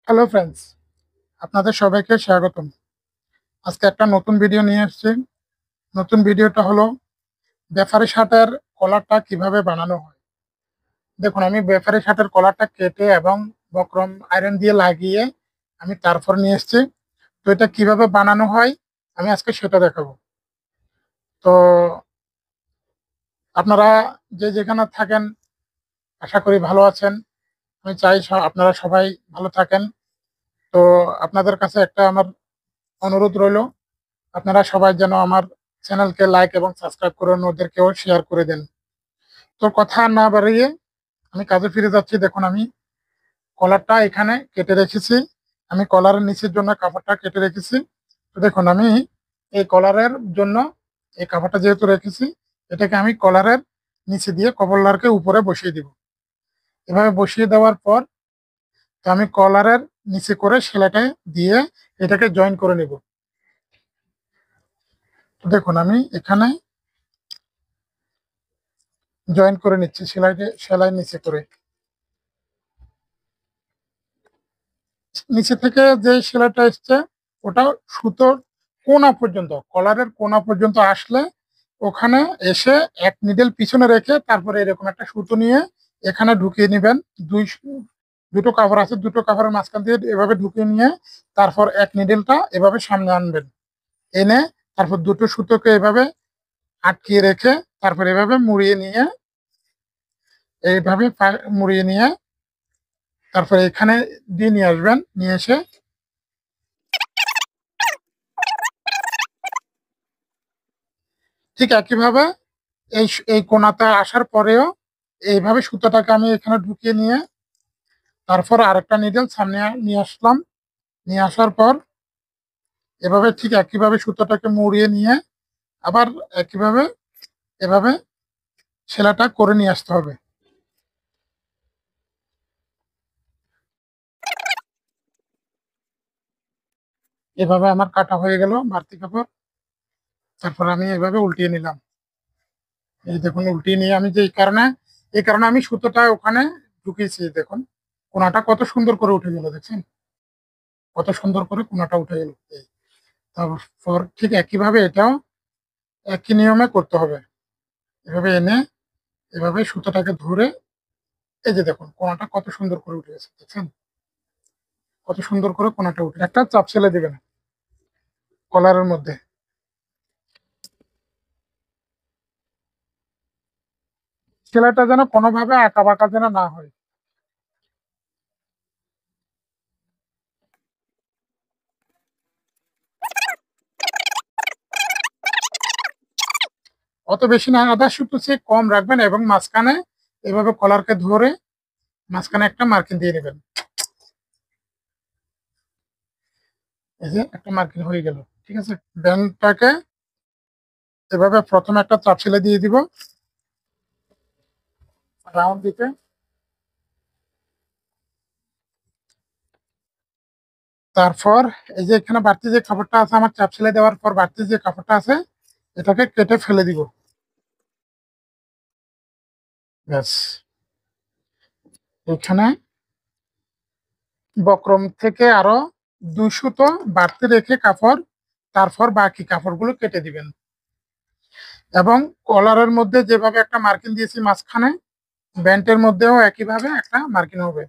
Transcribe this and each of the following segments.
Hello friends, আপনাদের সবাইকে স্বাগতম। আজকে একটা নতুন ভিডিও নিয়ে এসেছি। নতুন ভিডিওটা হলো বেফারি শার্টের কলারটা কিভাবে বানানো হয়। দেখুন, আমি বেফারি শার্টের কলারটা কেটে এবং বক্রম আয়রন দিয়ে লাগিয়ে আমি তারপর নিয়ে এসেছি। তো এটা কিভাবে বানানো হয় আমি আজকে সেটা দেখাবো। তো আপনারা যে যেখানে থাকেন আশা করি ভালো আছেন। আমি চাই আপনারা সবাই ভালো থাকেন। তো আপনাদের কাছে একটা আমার অনুরোধ রইল, আপনারা সবাই যেন আমার চ্যানেলকে লাইক এবং সাবস্ক্রাইব করে ওদেরকেও শেয়ার করে দেন। তো কথা না বাড়িয়ে আমি কাজে ফিরে যাচ্ছি। দেখুন, আমি কলারটা এখানে কেটে রেখেছি। আমি কলারের নিচের জন্য কাপড়টা কেটে রেখেছি। তো দেখুন, আমি এই কলারের জন্য এই কাপড়টা যেহেতু রেখেছি, এটাকে আমি কলারের নিচে দিয়ে কলারকে উপরে বসিয়ে দিব। এভাবে বসিয়ে দেওয়ার পর তো আমি কলারের নিচে করে সেলাইটা দিয়ে এটাকে জয়েন করে নেব। তো দেখুন, আমি এখানে জয়েন করে নিচ্ছি সেলাই নিচে করে। নিচে থেকে যে সেলাইটা এসছে ওটা সুতোর কোনা পর্যন্ত, কলারের কোনা পর্যন্ত আসলে ওখানে এসে এক নিডেল পিছনে রেখে তারপরে এরকম একটা সুতো নিয়ে এখানে ঢুকিয়ে নেবেন। দুটো কাভার আছে, দুটো কাভারের মাঝখান দিয়ে এভাবে ঢুকিয়ে নিয়ে তারপর এক নিডেলটা এভাবে সামনে আনবেন, এনে তারপর দুটো সুতোকে এভাবে আটকিয়ে রেখে তারপর এভাবে মুড়িয়ে নিয়ে এইভাবে মুড়িয়ে নিয়ে তারপরে এখানে দিয়ে নিয়ে আসবেন। নিয়ে এসে ঠিক একইভাবে এই কোনাতে আসার পরেও এইভাবে সুতোটাকে আমি এখানে ঢুকিয়ে নিয়ে তারপর আরেকটা নিডেল সামনে নিয়ে আসলাম। নিয়ে আসার পর এভাবে ঠিক একইভাবে সুতোটাকে মুড়িয়ে নিয়ে আবার একইভাবে এভাবে সেলাইটা করে নিয়ে আসতে হবে। এভাবে আমার কাটা হয়ে গেল বাড়তি কাপড়। তারপর আমি এভাবে উল্টিয়ে নিলাম। এই দেখুন, উল্টিয়ে নিয়ে আমি যে এই কারণে আমি সুতোটা ওখানে ঢুকিয়েছি। দেখুন কোনাটা কত সুন্দর করে উঠে গেল, দেখছেন কত সুন্দর করে কোনাটা উঠে গেল। তারপর ঠিক একইভাবে এটাও একই নিয়মে করতে হবে। এভাবে এনে এভাবে সুতোটাকে ধরে এই যে দেখুন কোনাটা কত সুন্দর করে উঠে গেছে, দেখছেন কত সুন্দর করে কোনাটা উঠে। একটা চাপ ছেলে দিবেন কলারের মধ্যে। সেলাইটা যেন কোনোভাবে আঁকা বাঁকা যেন না হয়। অত বেশি না, আদা শুধু সে কম রাখবেন এবং মাঝখানে এভাবে কলারকে ধরে মাঝখানে একটা মার্কিং দিয়ে নেবেন। এই যে একটা মার্কিং হয়ে গেল, ঠিক আছে। ব্যান্ডটাকে এভাবে প্রথমে একটা চাপ সেলাই দিয়ে দিব রাউন্ড দিতে। তারপর এই যে এখানে বাড়তি যে কাপড়টা আছে, আমার চাপ সেলাই দেওয়ার পর বাড়তি যে কাপড়টা আছে এটাকে কেটে ফেলে দিব। ব্যাস, এখানে বক্রম থেকে আরো 200 বাড়তি রেখে কাপড় তারপর বাকি কাপড়গুলো কেটে দিবেন। এবং কলারের মধ্যে যেভাবে একটা মার্কিং দিয়েছি মাঝখানে, ব্যান্ডের মধ্যেও একইভাবে একটা মার্কিং হবে।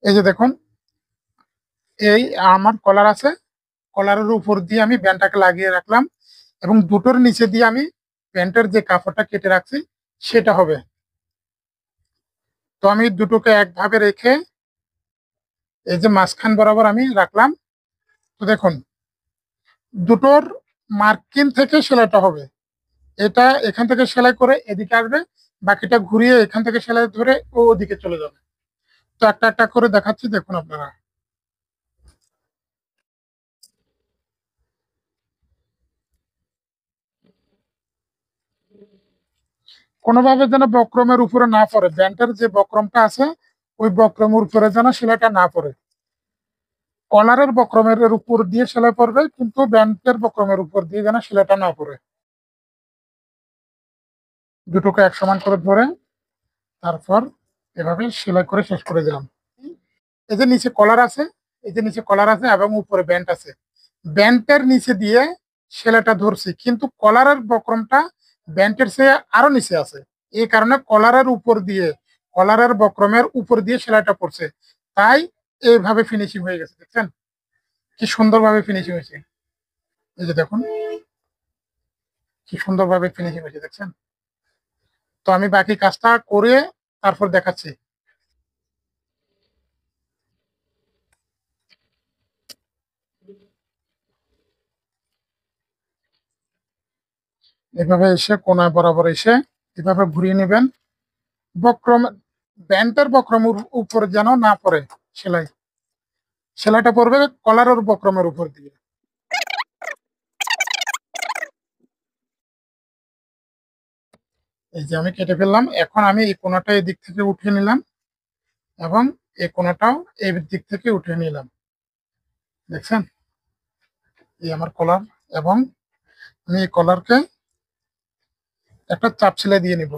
এই যে দেখুন, এই আমার কলার আছে, কলারের উপর দিয়ে আমি ব্যান্ডটাকে লাগিয়ে রাখলাম এবং দুটোর নিচে দিয়ে আমি প্যান্টের যে কাপড়টা কেটে রাখছি সেটা হবে। তো আমি দুটোকে একভাবে রেখে এই যে মাঝখান বরাবর আমি রাখলাম। তো দেখুন, দুটোর মার্কিন থেকে সেলাইটা হবে। এটা এখান থেকে সেলাই করে এদিকে আসবে, বাকিটা ঘুরিয়ে এখান থেকে সেলাই ধরে ও ওদিকে চলে যাবে। তো একটা একটা করে দেখাচ্ছি, দেখুন আপনারা। কোনোভাবে যেন বক্রমের উপরে না পড়ে, ব্যান্ডের যে বক্রমটা আছে ওই বক্রমের উপরে যেন সেলাইটা না পড়ে। কলারের বক্রমের উপর দিয়ে সেলাই পড়বে কিন্তু ব্যান্ডের বক্রমের উপর দিয়ে যেন সেলাইটা না পড়ে। দুটোকে এক সমান করে ধরে তারপর এভাবে সেলাই করে শেষ করে দিলাম। এই যে নিচে কলার আছে, এই যে নিচে কলার আছে এবং উপরে ব্যান্ড আছে, ব্যান্ডের নিচে দিয়ে সেলাইটা ধরছি, কিন্তু কলারের বক্রমটা ব্যান্ডের চেয়ে আরো নিচে আছে। এই কারণে কলারের উপর দিয়ে, কলারের বক্রমের উপর দিয়ে সেলাইটা পড়ছে, তাই এইভাবে ফিনিশিং হয়ে গেছে। দেখছেন কি সুন্দরভাবে ফিনিশিং হয়েছে? এই যে দেখুন কি সুন্দরভাবে ফিনিশিং হয়েছে, দেখছেন? তো আমি বাকি কাজটা করে তারপর দেখাচ্ছি। এভাবে এসে কোনায় বরাবর এসে এভাবে ঘুরিয়ে নেবেন। বক্রম, ব্যান্ডের বক্রম উপর যেন না পড়ে সেলাই, সেলাইটা পড়বে কলারের বক্রমের উপর দিয়ে। এই যে আমি কেটে ফেললাম, এখন আমি এই কোনাটা এই দিক থেকে উঠিয়ে নিলাম এবং এই কোনাটাও এই দিক থেকে উঠিয়ে নিলাম। দেখছেন এই আমার কলার, এবং আমি এই কলারকে একটা চাপ সেলাই দিয়ে নিব।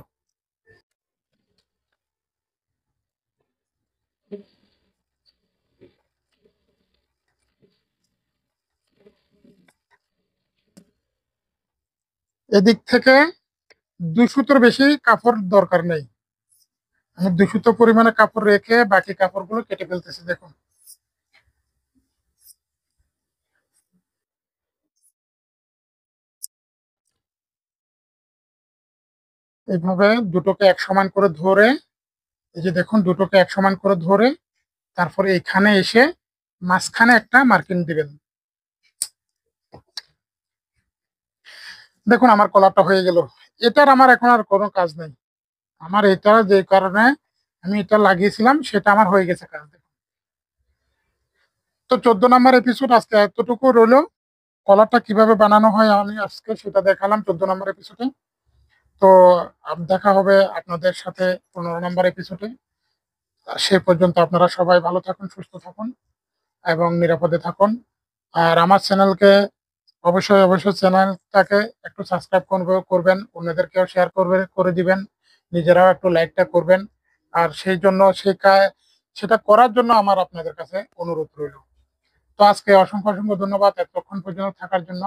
এদিক থেকে 2 সুতোর বেশি কাপড় দরকার নেই, আমি 2 সুতো পরিমাণে কাপড় রেখে বাকি কাপড়গুলো কেটে ফেলতেছি। দেখুন এইভাবে দুটোকে এক সমান করে ধরে, এই যে দেখুন দুটোকে এক সমান করে ধরে তারপরে এখানে এসে মাঝখানে একটা মার্কিং দিবেন। দেখুন আমার কলারটা হয়ে গেল। এটার আমার এখন আর কোনো কাজ নেই, আমার এটা যে কারণে আমি এটা লাগিয়েছিলাম সেটা আমার হয়ে গেছে কাজ। দেখুন, তো 14 নম্বর এপিসোড আজকে এতটুকু রইলো। কলারটা কিভাবে বানানো হয় আমি আজকে সেটা দেখালাম 14 নম্বর এপিসোডে। তো দেখা হবে আপনাদের সাথে 15 নম্বর এপিসোডে। সে পর্যন্ত আপনারা সবাই ভালো থাকুন, সুস্থ থাকুন এবং নিরাপদে থাকুন। আর আমার চ্যানেলকে অবশ্যই অবশ্যই চ্যানেলটাকে একটু সাবস্ক্রাইব করবেন, অন্যদেরকেও শেয়ার করে দিবেন, নিজেরাও একটু লাইকটা করবেন। আর সেই জন্য সেটা করার জন্য আমার আপনাদের কাছে অনুরোধ রইল। তো আজকে অসংখ্য অসংখ্য ধন্যবাদ এতক্ষণ পর্যন্ত থাকার জন্য।